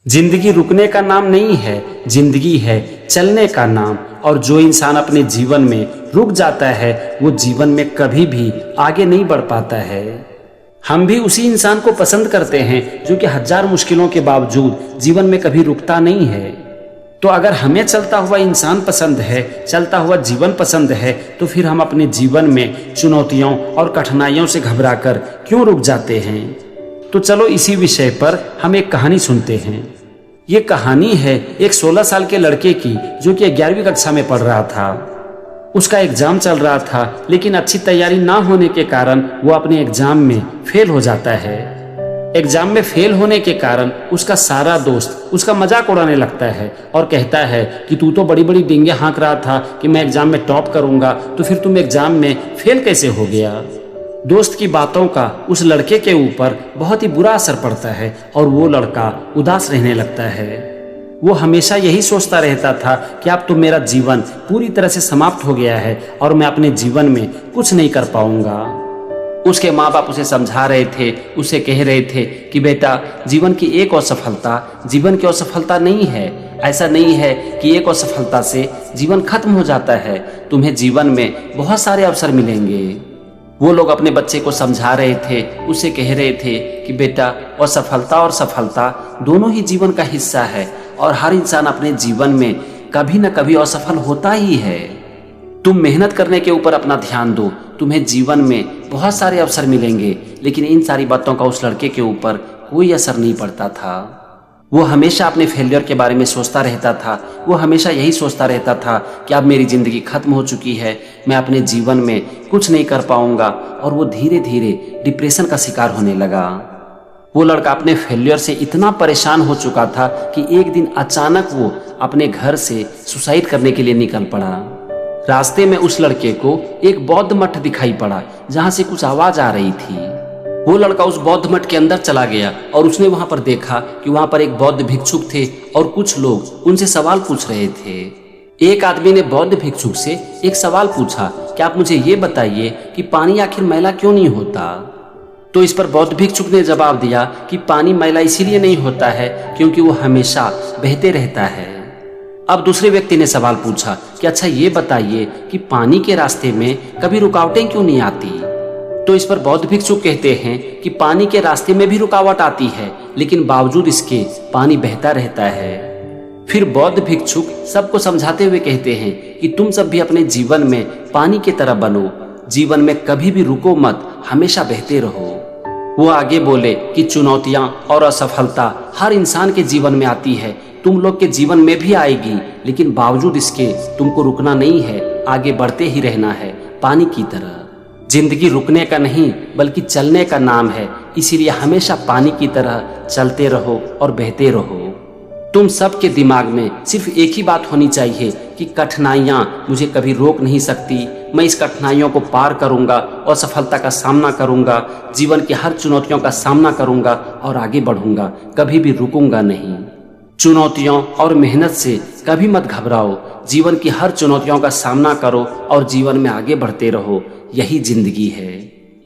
जिंदगी रुकने का नाम नहीं है, जिंदगी है चलने का नाम। और जो इंसान अपने जीवन में रुक जाता है वो जीवन में कभी भी आगे नहीं बढ़ पाता है। हम भी उसी इंसान को पसंद करते हैं जो कि हजार मुश्किलों के बावजूद जीवन में कभी रुकता नहीं है। तो अगर हमें चलता हुआ इंसान पसंद है, चलता हुआ जीवन पसंद है, तो फिर हम अपने जीवन में चुनौतियों और कठिनाइयों से घबराकर क्यों रुक जाते हैं। तो चलो इसी विषय पर हम एक कहानी सुनते हैं। ये कहानी है एक 16 साल के लड़के की जो कि 11वीं कक्षा में पढ़ रहा था। उसका एग्जाम चल रहा था, लेकिन अच्छी तैयारी ना होने के कारण वो अपने एग्जाम में फेल हो जाता है। एग्जाम में फेल होने के कारण उसका सारा दोस्त उसका मजाक उड़ाने लगता है और कहता है कि तू तो बड़ी बड़ी डींगे हाँक रहा था कि मैं एग्जाम में टॉप करूंगा, तो फिर तुम एग्जाम में फेल कैसे हो गया। दोस्त की बातों का उस लड़के के ऊपर बहुत ही बुरा असर पड़ता है और वो लड़का उदास रहने लगता है। वो हमेशा यही सोचता रहता था कि अब तो मेरा जीवन पूरी तरह से समाप्त हो गया है और मैं अपने जीवन में कुछ नहीं कर पाऊंगा। उसके माँ बाप उसे समझा रहे थे, उसे कह रहे थे कि बेटा, जीवन की एक असफलता जीवन की असफलता नहीं है। ऐसा नहीं है कि एक असफलता से जीवन खत्म हो जाता है। तुम्हें जीवन में बहुत सारे अवसर मिलेंगे। वो लोग अपने बच्चे को समझा रहे थे, उसे कह रहे थे कि बेटा, असफलता और सफलता दोनों ही जीवन का हिस्सा है और हर इंसान अपने जीवन में कभी न कभी असफल होता ही है। तुम मेहनत करने के ऊपर अपना ध्यान दो, तुम्हें जीवन में बहुत सारे अवसर मिलेंगे। लेकिन इन सारी बातों का उस लड़के के ऊपर कोई असर नहीं पड़ता था। वो हमेशा अपने फेलियर के बारे में सोचता रहता था। वो हमेशा यही सोचता रहता था कि अब मेरी ज़िंदगी खत्म हो चुकी है, मैं अपने जीवन में कुछ नहीं कर पाऊंगा। और वो धीरे धीरे डिप्रेशन का शिकार होने लगा। वो लड़का अपने फेलियर से इतना परेशान हो चुका था कि एक दिन अचानक वो अपने घर से सुसाइड करने के लिए निकल पड़ा। रास्ते में उस लड़के को एक बौद्ध मठ दिखाई पड़ा जहाँ से कुछ आवाज़ आ रही थी। वो लड़का उस बौद्ध मठ के अंदर चला गया और उसने वहां पर देखा कि वहां पर एक बौद्ध भिक्षुक थे और कुछ लोग उनसे सवाल पूछ रहे थे। एक आदमी ने बौद्ध भिक्षुक से एक सवाल पूछा कि आप मुझे ये बताइए कि पानी आखिर मैला क्यों नहीं होता। तो इस पर बौद्ध भिक्षुक ने जवाब दिया कि पानी मैला इसीलिए नहीं होता है क्योंकि वो हमेशा बहते रहता है। अब दूसरे व्यक्ति ने सवाल पूछा कि अच्छा ये बताइए कि पानी के रास्ते में कभी रुकावटें क्यों नहीं आती। तो इस पर बौद्ध भिक्षुक कहते हैं कि पानी के रास्ते में भी रुकावट आती है, लेकिन बावजूद इसके पानी बहता रहता है। फिर बौद्ध भिक्षुक सबको समझाते हुए कहते हैं कि तुम सब भी अपने जीवन में पानी की तरह बनो, जीवन में कभी भी रुको मत, हमेशा बहते रहो। वो आगे बोले कि चुनौतियां और असफलता हर इंसान के जीवन में आती है, तुम लोग के जीवन में भी आएगी, लेकिन बावजूद इसके तुमको रुकना नहीं है, आगे बढ़ते ही रहना है पानी की तरह। जिंदगी रुकने का नहीं बल्कि चलने का नाम है, इसीलिए हमेशा पानी की तरह चलते रहो और बहते रहो। तुम सबके दिमाग में सिर्फ एक ही बात होनी चाहिए कि कठिनाइयाँ मुझे कभी रोक नहीं सकती, मैं इस कठिनाइयों को पार करूँगा और सफलता का सामना करूँगा, जीवन की हर चुनौतियों का सामना करूँगा और आगे बढ़ूँगा, कभी भी रुकूंगा नहीं। चुनौतियों और मेहनत से कभी मत घबराओ, जीवन की हर चुनौतियों का सामना करो और जीवन में आगे बढ़ते रहो, यही जिंदगी है।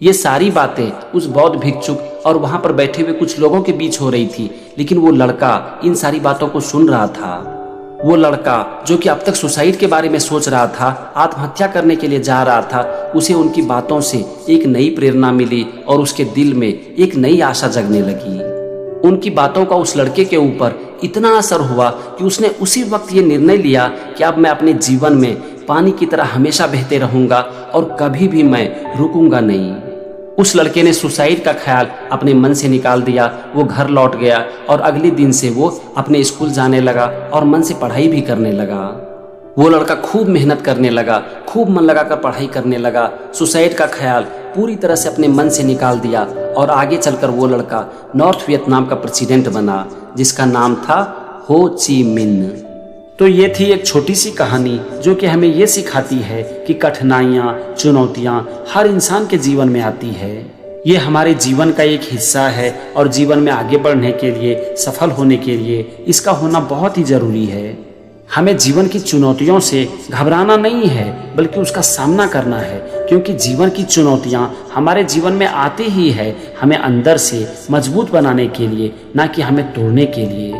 ये सारी बातें उस बौद्ध भिक्षुक और वहां पर बैठे हुए कुछ लोगों के बीच हो रही थी, लेकिन वो लड़का इन सारी बातों को सुन रहा था। वो लड़का जो कि अब तक सुसाइड के बारे में सोच रहा था, आत्महत्या करने के लिए जा रहा था, उसे उनकी बातों से एक नई प्रेरणा मिली और उसके दिल में एक नई आशा जगने लगी। उनकी बातों का उस लड़के के ऊपर इतना असर हुआ कि उसने उसी वक्त ये निर्णय लिया कि अब मैं अपने जीवन में पानी की तरह हमेशा बहते रहूंगा और कभी भी मैं रुकूंगा नहीं। उस लड़के ने सुसाइड का ख्याल अपने मन से निकाल दिया। वो घर लौट गया और अगले दिन से वो अपने स्कूल जाने लगा और मन से पढ़ाई भी करने लगा। वो लड़का खूब मेहनत करने लगा, खूब मन लगाकर पढ़ाई करने लगा, सुसाइड का ख्याल पूरी तरह से अपने मन से निकाल दिया और आगे चलकर वो लड़का नॉर्थ वियतनाम का प्रेसिडेंट बना, जिसका नाम था हो ची मिन्ह। तो ये थी एक छोटी सी कहानी जो कि हमें ये सिखाती है कि कठिनाइयाँ, चुनौतियाँ हर इंसान के जीवन में आती है। ये हमारे जीवन का एक हिस्सा है और जीवन में आगे बढ़ने के लिए, सफल होने के लिए इसका होना बहुत ही जरूरी है। हमें जीवन की चुनौतियों से घबराना नहीं है बल्कि उसका सामना करना है, क्योंकि जीवन की चुनौतियां हमारे जीवन में आती ही है हमें अंदर से मजबूत बनाने के लिए, ना कि हमें तोड़ने के लिए।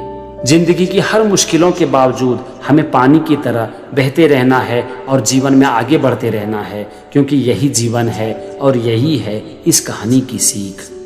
जिंदगी की हर मुश्किलों के बावजूद हमें पानी की तरह बहते रहना है और जीवन में आगे बढ़ते रहना है, क्योंकि यही जीवन है और यही है इस कहानी की सीख।